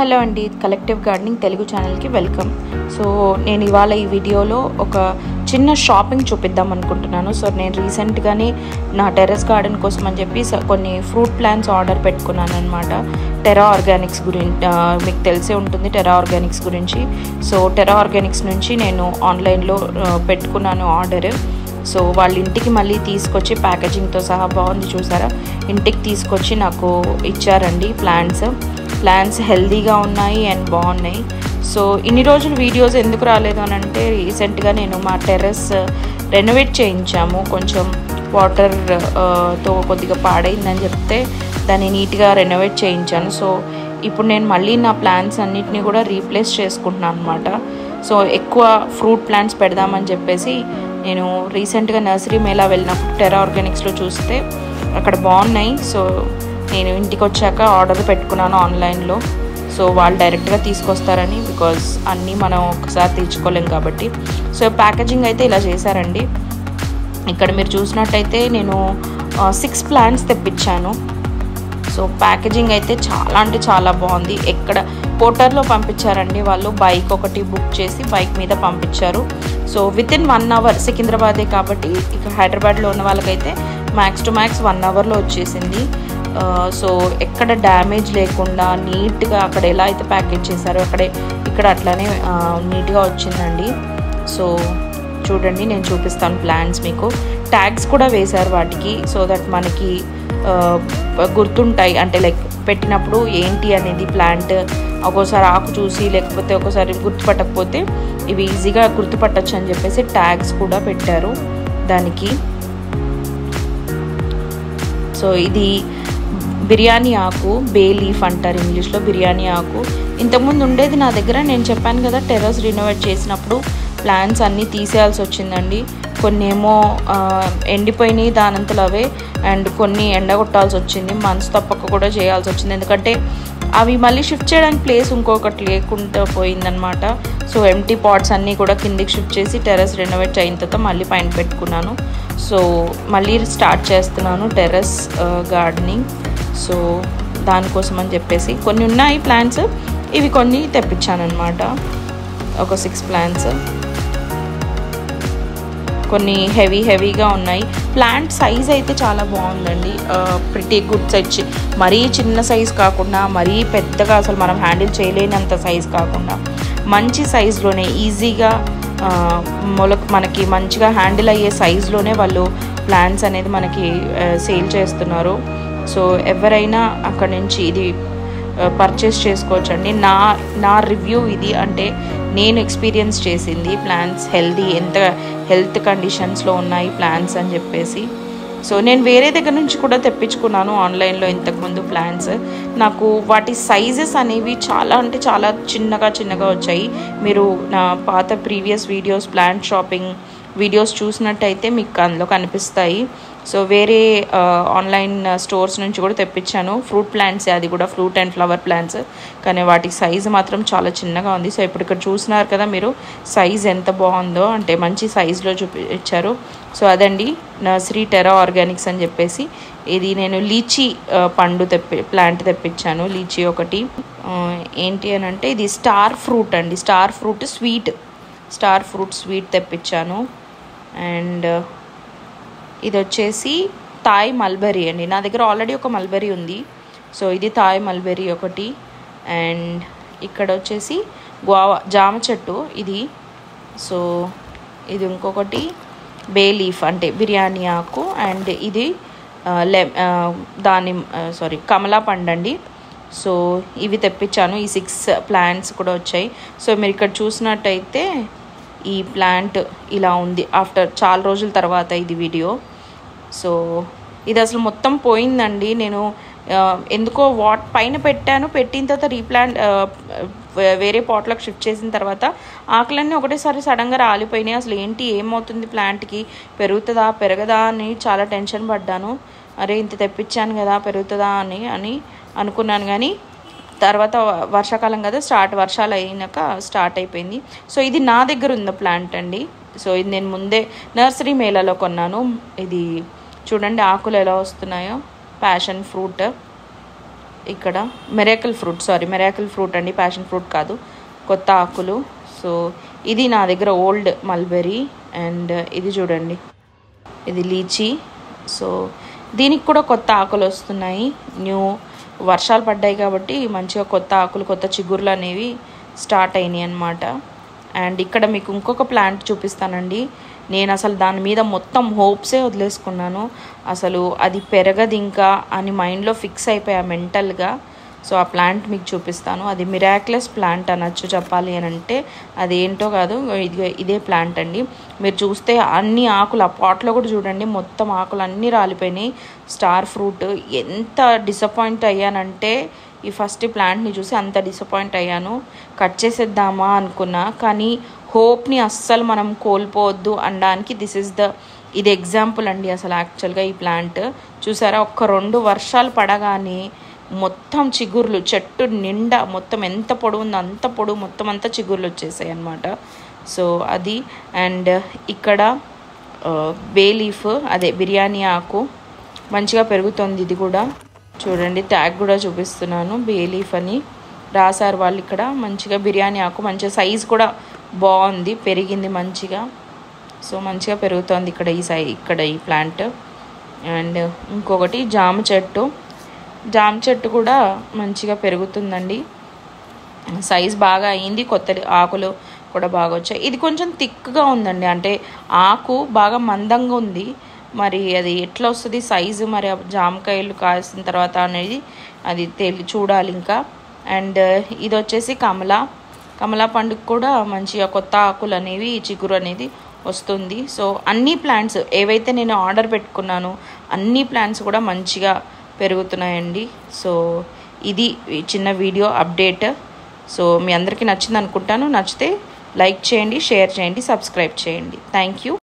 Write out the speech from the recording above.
Hello అండి, collective gardening Telugu ఛానల్కి welcome. So నేను ఇవాళ ఈ వీడియోలో ఒక చిన్న షాపింగ్ చూపిద్దాం అనుకుంటున్నాను. సో నేను రీసెంట్గానే నా టెర్రస్ గార్డెన్ కోసం అని చెప్పి కొన్ని ఫ్రూట్ ప్లాంట్స్ ఆర్డర్ పెట్టుకున్నాను అనమాట. టెరా ఆర్గానిక్స్ గురించి మీకు తెలిసే ఉంటుంది, టెరా ఆర్గానిక్స్ గురించి. సో టెరా ఆర్గానిక్స్ నుంచి నేను ఆన్లైన్లో పెట్టుకున్నాను ఆర్డర్. సో వాళ్ళ ఇంటికి మళ్ళీ తీసుకొచ్చి ప్యాకేజింగ్తో సహా బాగుంది చూసారా, ఇంటికి తీసుకొచ్చి నాకు ఇచ్చారండి. ప్లాంట్స్ హెల్దీగా ఉన్నాయి అండ్ బాగున్నాయి. సో ఇన్ని రోజులు వీడియోస్ ఎందుకు రాలేదు అని అంటే, రీసెంట్గా నేను మా టెర్రస్ రెనోవేట్ చేయించాము. కొంచెం వాటర్తో కొద్దిగా పాడైందని చెప్తే దాన్ని నీట్గా రెనోవేట్ చేయించాను. సో ఇప్పుడు నేను మళ్ళీ నా ప్లాంట్స్ అన్నిటినీ కూడా రీప్లేస్ చేసుకుంటున్నాను అనమాట. సో ఎక్కువ ఫ్రూట్ ప్లాంట్స్ పెడదామని చెప్పేసి నేను రీసెంట్గా నర్సరీ మేళా వెళ్ళినప్పుడు టెరా ఆర్గానిక్స్లో చూస్తే అక్కడ బాగున్నాయి. సో నేను ఇంటికి వచ్చాక ఆర్డర్ పెట్టుకున్నాను ఆన్లైన్లో. సో వాళ్ళు డైరెక్ట్గా తీసుకొస్తారని, బికాజ్ అన్నీ మనం ఒకసారి తీర్చుకోలేం కాబట్టి. సో ప్యాకేజింగ్ అయితే ఇలా చేశారండి. ఇక్కడ మీరు చూసినట్టయితే నేను 6 ప్లాంట్స్ తెప్పించాను. సో ప్యాకేజింగ్ అయితే చాలా అంటే చాలా బాగుంది. ఎక్కడ పోర్టర్లో పంపించారండి వాళ్ళు. బైక్ ఒకటి బుక్ చేసి బైక్ మీద పంపించారు. సో వితిన్ 1 అవర్, సికింద్రాబాదే కాబట్టి ఇక హైదరాబాద్లో ఉన్న వాళ్ళకైతే మ్యాక్స్ టు మ్యాక్స్ 1 అవర్లో వచ్చేసింది. సో ఎక్కడ డ్యామేజ్ లేకుండా నీట్గా అక్కడ ఎలా అయితే ప్యాకేజ్ చేశారో ఇక్కడ అట్లానే నీట్గా వచ్చిందండి. సో చూడండి, నేను చూపిస్తాను ప్లాంట్స్ మీకు. ట్యాగ్స్ కూడా వేశారు వాటికి, సో దట్ మనకి గుర్తుంటాయి. అంటే లైక్ పెట్టినప్పుడు ఏంటి అనేది ప్లాంట్ ఒక్కోసారి ఆకు చూసి, లేకపోతే ఒక్కోసారి గుర్తుపట్టకపోతే ఇవి ఈజీగా గుర్తుపట్టచ్చు అని చెప్పేసి ట్యాగ్స్ కూడా పెట్టారు దానికి. సో ఇది బిర్యానీ ఆకు, బే లీఫ్ అంటారు ఇంగ్లీష్లో, బిర్యానీ ఆకు. ఇంతకుముందు ఉండేది నా దగ్గర. నేను చెప్పాను కదా, టెర్రస్ రినోవేట్ చేసినప్పుడు ప్లాంట్స్ అన్నీ తీసేయాల్సి వచ్చిందండి. కొన్ని ఏమో ఎండిపోయినాయి దానంతలో అవే, అండ్ కొన్ని ఎండగొట్టాల్సి వచ్చింది. మనసు తప్పక కూడా చేయాల్సి వచ్చింది, ఎందుకంటే అవి మళ్ళీ షిఫ్ట్ చేయడానికి ప్లేస్ ఇంకొకటి లేకుండా పోయిందనమాట. సో ఎంటీ పాట్స్ అన్నీ కూడా కిందికి షిఫ్ట్ చేసి టెర్రస్ రెనోవేట్ అయిన తర్వాత మళ్ళీ పైన పెట్టుకున్నాను. సో మళ్ళీ స్టార్ట్ చేస్తున్నాను టెర్రస్ గార్డెనింగ్. సో దానికోసం అని చెప్పేసి కొన్ని ఉన్నాయి ప్లాంట్స్, ఇవి కొన్ని తెప్పించాను అనమాట. ఒక 6 ప్లాంట్స్, కొన్ని హెవీగా ఉన్నాయి. ప్లాంట్ సైజ్ అయితే చాలా బాగుందండి. ప్రిటీ గుడ్ సైజ్, మరీ చిన్న సైజ్ కాకుండా మరీ పెద్దగా అసలు మనం హ్యాండిల్ చేయలేనంత సైజ్ కాకుండా మంచి సైజులోనే ఈజీగా మనకి మంచిగా హ్యాండిల్ అయ్యే సైజులోనే వాళ్ళు ప్లాంట్స్ అనేది మనకి సేల్ చేస్తున్నారు. సో ఎవరైనా అక్కడ నుంచి ఇది పర్చేస్ చేసుకోవచ్చండి. నా రివ్యూ ఇది, అంటే నేను ఎక్స్పీరియన్స్ చేసింది. ప్లాంట్స్ ఎంత హెల్త్ కండిషన్స్లో ఉన్నాయి ప్లాంట్స్ అని చెప్పేసి. సో నేను వేరే దగ్గర నుంచి కూడా తెప్పించుకున్నాను ఆన్లైన్లో ఇంతకుముందు ప్లాంట్స్. నాకు వాటి సైజెస్ అనేవి చాలా అంటే చాలా చిన్నగా వచ్చాయి. మీరు నా పాత previous videos, plant shopping videos చూసినట్టయితే మీకు అందులో కనిపిస్తాయి. సో వేరే ఆన్లైన్ స్టోర్స్ నుంచి కూడా తెప్పించాను ఫ్రూట్ ప్లాంట్స్, అది కూడా ఫ్రూట్ అండ్ ఫ్లవర్ ప్లాంట్స్, కానీ వాటి సైజు మాత్రం చాలా చిన్నగా ఉంది. సో ఇప్పుడు ఇక్కడ చూస్తున్నారు కదా మీరు, సైజ్ ఎంత బాగుందో, అంటే మంచి సైజులో చూపించారు. సో అదండి నర్సరీ టెరా ఆర్గానిక్స్ అని చెప్పేసి. ఇది నేను లీచీ పండు ప్లాంట్ తెప్పించాను. లీచీ ఒకటి. ఏంటి అని అంటే ఇది స్టార్ ఫ్రూట్ అండి, స్టార్ ఫ్రూట్ స్వీట్ తెప్పించాను. అండ్ ఇది వచ్చేసి థాయ్ మల్బెరీ అండి. నా దగ్గర ఆల్రెడీ ఒక మల్బెరీ ఉంది. సో ఇది థాయ్ మల్బెరీ ఒకటి. అండ్ ఇక్కడ వచ్చేసి జామ చెట్టు ఇది. సో ఇది ఇంకొకటి బే లీఫ్ అంటే బిర్యానీ ఆకు. అండ్ ఇది కమలా పండు అండి. సో ఇవి తెప్పించాను. ఈ 6 ప్లాంట్స్ కూడా వచ్చాయి. సో మీరు ఇక్కడ చూసినట్టయితే ఈ ప్లాంట్ ఇలా ఉంది ఆఫ్టర్ చాలా రోజుల తర్వాత ఇది వీడియో. సో ఇది అసలు మొత్తం పోయిందండి. నేను ఎందుకో పైన పెట్టిన తర్వాత రీప్లాంట్ వేరే పాట్లకు షిఫ్ట్ చేసిన తర్వాత ఆకులన్నీ ఒకటేసారి సడన్గా రాలిపోయినాయి. అసలు ఏమవుతుంది ప్లాంట్కి, పెరగదా అని చాలా టెన్షన్ పడ్డాను. అరే ఇంత తెప్పించాను కదా, పెరుగుతుందా అని అనుకున్నాను. కానీ తర్వాత వర్షాకాలం కదా, వర్షాలు అయినాక స్టార్ట్ అయిపోయింది. సో ఇది నా దగ్గర ఉన్న ప్లాంట్ అండి. సో ఇది నేను ముందే నర్సరీ మేళాలో కొన్నాను. ఇది చూడండి ఆకులు ఎలా వస్తున్నాయో, ప్యాషన్ ఫ్రూట్. ఇక్కడ మిరాకిల్ ఫ్రూట్ అండి, ప్యాషన్ ఫ్రూట్ కాదు, కొత్త ఆకులు. సో ఇది నా దగ్గర ఓల్డ్ మల్బెరీ. అండ్ ఇది చూడండి, ఇది లీచీ. సో దీనికి కూడా కొత్త ఆకులు వస్తున్నాయి. వర్షాలు పడ్డాయి కాబట్టి మంచిగా కొత్త ఆకులు, కొత్త చిగుర్లు అనేవి స్టార్ట్ అయినాయి అన్నమాట. అండ్ ఇక్కడ మీకు ఇంకొక ప్లాంట్ చూపిస్తానండి. నేను అసలు దాని మీద మొత్తం హోప్సే వదిలేసుకున్నాను. అసలు అది పెరగదు ఇంకా అని మైండ్లో ఫిక్స్ అయిపోయా మెంటల్గా. సో ఆ ప్లాంట్ మీకు చూపిస్తాను. అది మిరాక్యులస్ ప్లాంట్ అనొచ్చు చెప్పాలి అని అంటే. అదేంటో కాదు, ఇదే ప్లాంట్ అండి. మీరు చూస్తే అన్ని ఆకులు, ఆ పాట్లో కూడా చూడండి, మొత్తం ఆకులు అన్నీ రాలిపోయినాయి. Star fruit. ఎంత డిసప్పాయింట్ అయ్యానంటే ఈ ఫస్ట్ ప్లాంట్ని చూసి అంత డిసప్పాయింట్ అయ్యాను. కట్ చేసేద్దామా అనుకున్నా, కానీ హోప్ని అస్సలు మనం కోల్పోవద్దు అనడానికి ఇది ఎగ్జాంపుల్ అండి. అసలు యాక్చువల్గా ఈ ప్లాంట్ చూసారా, 1-2 వర్షాలు పడగానే మొత్తం చిగుర్లు, చెట్టు నిండా మొత్తం ఎంత పొడవు ఉందో అంత పొడవు మొత్తం అంతా చిగుర్లు వచ్చేసాయి అన్నమాట. సో అది. అండ్ ఇక్కడ బే లీఫ్, అదే బిర్యానీ ఆకు మంచిగా పెరుగుతుంది. ఇది కూడా చూడండి, ట్యాగ్ కూడా చూపిస్తున్నాను, బే లీఫ్ అని రాశారు వాళ్ళు ఇక్కడ. మంచిగా బిర్యానీ ఆకు, మంచిగా సైజ్ కూడా బాగుంది, పెరిగింది మంచిగా. సో మంచిగా పెరుగుతోంది ఇక్కడ ఈ ప్లాంట్. అండ్ ఇంకొకటి జామ చెట్టు కూడా మంచిగా పెరుగుతుందండి, సైజ్ బాగా అయింది, కొత్త ఆకులు కూడా బాగా వచ్చాయి. ఇది కొంచెం థిక్గా ఉందండి, అంటే ఆకు బాగా మందంగా ఉంది. మరి అది ఎట్లా వస్తుంది సైజు, మరి జామకాయలు కాసిన తర్వాత అనేది అది చూడాలి ఇంకా. అండ్ ఇది వచ్చేసి కమలా పండుగ కూడా మంచిగా కొత్త ఆకులు అనేవి, చిగురు అనేది వస్తుంది. సో అన్ని ప్లాంట్స్ ఏవైతే నేను ఆర్డర్ పెట్టుకున్నానో అన్ని ప్లాంట్స్ కూడా మంచిగా పెరుగుతున్నాయండి. సో ఇది చిన్న వీడియో అప్డేట్. సో మీ అందరికీ నచ్చింది అనుకుంటాను. నచ్చితే లైక్ చేయండి, షేర్ చేయండి, సబ్స్క్రైబ్ చేయండి. Thank you.